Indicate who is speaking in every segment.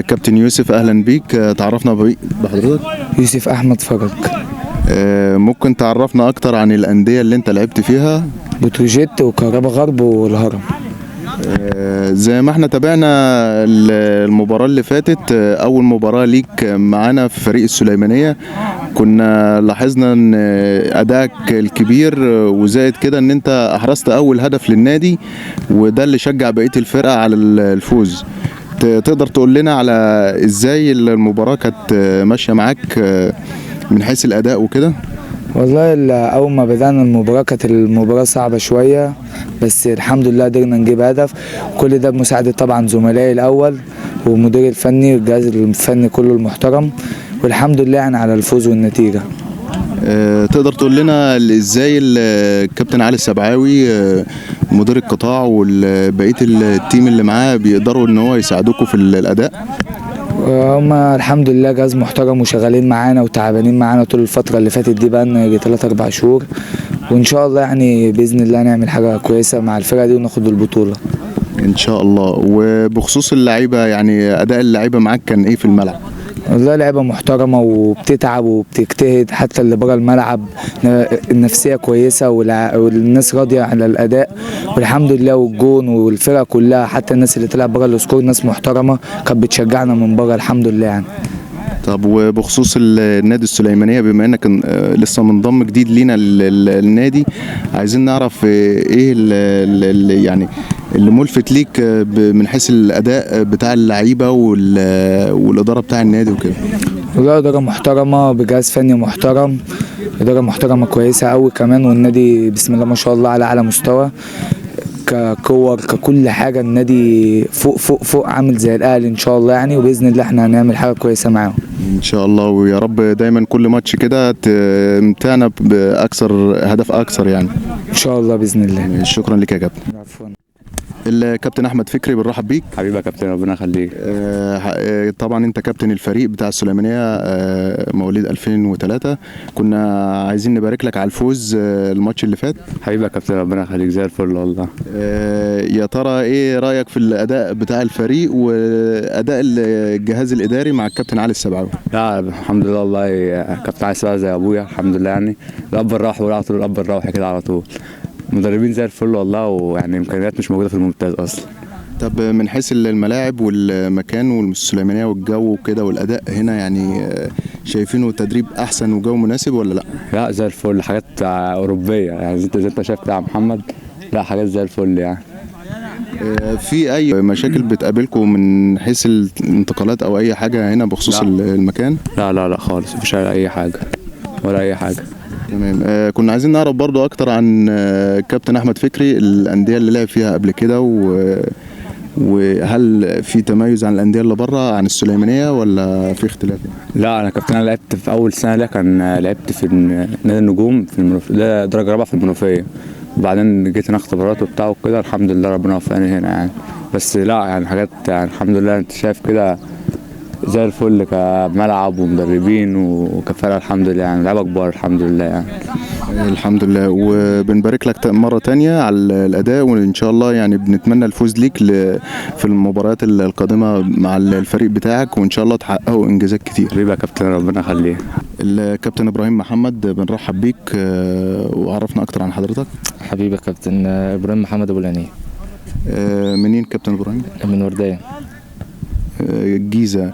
Speaker 1: كابتن يوسف، اهلا بيك. تعرفنا بحضرتك.
Speaker 2: يوسف أحمد فرج.
Speaker 1: ممكن تعرفنا اكتر عن الانديه اللي انت لعبت فيها؟
Speaker 2: بتروجيت وكهربا غرب والهرم.
Speaker 1: زي ما احنا تابعنا المباراة اللي فاتت، أول مباراة ليك معانا في فريق السليمانية، كنا لاحظنا ان أدائك الكبير وزائد كده ان انت أحرزت أول هدف للنادي، وده اللي شجع بقية الفرقة على الفوز. تقدر تقول لنا على ازاي المباراة كانت ماشية معاك من حيث الأداء وكده؟
Speaker 2: والله أول ما بدأنا المباراة كانت المباراة صعبة شوية، بس الحمد لله قدرنا نجيب هدف، كل ده بمساعدة طبعا زملائي الأول والمدير الفني والجهاز الفني كله المحترم، والحمد لله يعني على الفوز والنتيجة.
Speaker 1: تقدر تقول لنا ازاي الكابتن علي السبعاوي مدير القطاع وبقيه التيم اللي معاه بيقدروا ان هو يساعدوكوا في الاداء؟
Speaker 2: هما الحمد لله جهاز محترم وشغالين معانا وتعبانين معانا طول الفترة اللي فاتت دي، بقالنا يجي 3-4 شهور، وإن شاء الله يعني بإذن الله نعمل حاجة كويسة مع الفرقة دي وناخد البطولة
Speaker 1: ان شاء الله. وبخصوص اللعيبه، يعني اداء اللعيبه معاك كان ايه في الملعب؟
Speaker 2: والله لعيبة محترمة وبتتعب وبتجتهد، حتى اللي بره الملعب النفسية كويسة والناس راضية على الأداء والحمد لله، والجون والفرقة كلها حتى الناس اللي تلعب بره السكور ناس محترمة كانت بتشجعنا من بره الحمد لله يعني.
Speaker 1: طب وبخصوص النادي السليمانية، بما انك لسه منضم جديد لينا النادي، عايزين نعرف ايه يعني اللي ملفت ليك من حيث الاداء بتاع اللعيبه والاداره بتاع النادي وكده؟
Speaker 2: والله إدارة محترمة بجهاز فني محترم، إدارة محترمة كويسة أوي كمان، والنادي بسم الله ما شاء الله على أعلى مستوى ككور ككل حاجة، النادي فوق فوق فوق عامل زي الأهلي إن شاء الله يعني، وبإذن الله إحنا هنعمل حاجة كويسة معاهم
Speaker 1: ان شاء الله. ويا رب دايما كل ماتش كده تمتعنا باكثر هدف اكثر يعني
Speaker 2: إن شاء الله بإذن الله.
Speaker 1: شكرا لك يا كابتن.
Speaker 2: عفوا.
Speaker 1: الكابتن احمد فكري، بنرحب بيك.
Speaker 3: حبيبي يا كابتن، ربنا يخليك.
Speaker 1: طبعا انت كابتن الفريق بتاع السليمانيه مواليد 2003، كنا عايزين نبارك لك على الفوز الماتش اللي فات.
Speaker 3: حبيبي يا كابتن، ربنا يخليك، زي الفل والله.
Speaker 1: يا ترى ايه رايك في الاداء بتاع الفريق واداء الجهاز الاداري مع الكابتن علي السبعاوي؟
Speaker 3: لا الحمد لله والله، كابتن علي السبعاوي زي ابويا الحمد لله يعني، الاب الروحي ولا طول الاب الروحي كده على طول، مدربين زي الفل والله، ويعني امكانيات مش موجوده في الممتاز اصلا.
Speaker 1: طب من حيث الملاعب والمكان والسليمانيه والجو وكده والاداء هنا، يعني شايفينه تدريب احسن وجو مناسب ولا لا؟
Speaker 3: لا زي الفل، حاجات اوروبيه يعني، زي انت شايف كده يا محمد، لا حاجات زي الفل يعني.
Speaker 1: في اي مشاكل بتقابلكم من حيث الانتقالات او اي حاجه هنا بخصوص المكان؟
Speaker 3: لا خالص، مفيش اي حاجه ولا اي حاجه.
Speaker 1: تمام. كنا عايزين نعرف برضو اكتر عن كابتن احمد فكري، الانديه اللي لعب فيها قبل كده، وهل في تميز عن الانديه اللي بره عن السليمانيه ولا في اختلاف؟
Speaker 3: لا انا كابتن، انا لعبت في اول سنه ليا كان لعبت في نادي النجوم في المنوفيه، ده درجه رابعه في المنوفيه، وبعدين جيت هنا اختبارات وبتاع وكده، الحمد لله ربنا وفقني هنا يعني. بس لا يعني حاجات يعني الحمد لله، انت شايف كده زي الفل كملعب ومدربين وكفرقه الحمد لله يعني، لعيبه كبار الحمد لله يعني.
Speaker 1: الحمد لله. وبنبارك لك مرة تانية على الأداء، وإن شاء الله يعني بنتمنى الفوز ليك في المباريات القادمة مع الفريق بتاعك، وإن شاء الله تحققوا إنجازات كتير.
Speaker 3: حبيبي يا كابتن، ربنا يخليك.
Speaker 1: الكابتن إبراهيم محمد، بنرحب بيك وعرفنا أكتر عن حضرتك.
Speaker 4: حبيبي يا كابتن، إبراهيم محمد أبو العنين.
Speaker 1: منين كابتن إبراهيم؟
Speaker 4: من وردان
Speaker 1: الجيزة.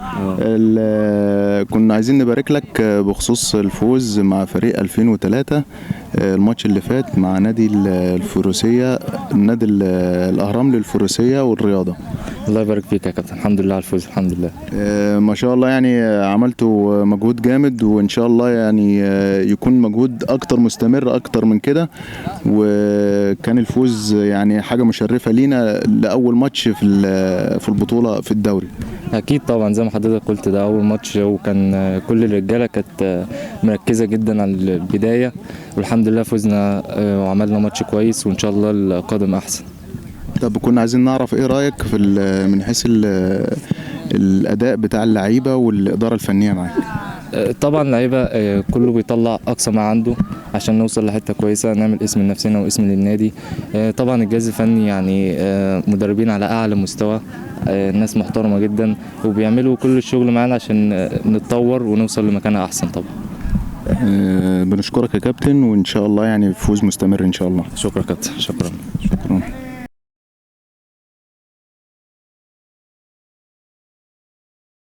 Speaker 1: كنا عايزين نبارك لك بخصوص الفوز مع فريق 2003، الماتش اللي فات مع نادي الفروسية، نادي الأهرام للفروسية والرياضة.
Speaker 4: الله يبارك فيك يا كابتن، الحمد لله على الفوز الحمد لله.
Speaker 1: ما شاء الله يعني عملتوا مجهود جامد، وإن شاء الله يعني يكون مجهود أكتر مستمر أكتر من كده، وكان الفوز يعني حاجة مشرفة لينا لأول ماتش في البطولة في الدوري.
Speaker 4: اكيد طبعا زي ما حضرتك قلت، ده اول ماتش، وكان كل الرجاله كانت مركزه جدا على البدايه، والحمد لله فزنا وعملنا ماتش كويس، وان شاء الله القادم احسن.
Speaker 1: طب كنا عايزين نعرف ايه رايك في من حيث الاداء بتاع اللعيبه والاداره الفنيه معاك؟
Speaker 4: طبعا اللعيبه كله بيطلع اقصى ما عنده، عشان نوصل لحته كويسه نعمل اسم لنفسنا واسم للنادي. طبعا الجهاز الفني يعني مدربين على اعلى مستوى، ناس محترمه جدا وبيعملوا كل الشغل معانا عشان نتطور ونوصل لمكان احسن طبعا.
Speaker 1: بنشكرك يا كابتن، وان شاء الله يعني فوز مستمر ان شاء الله.
Speaker 4: شكرا كابتن، شكرا.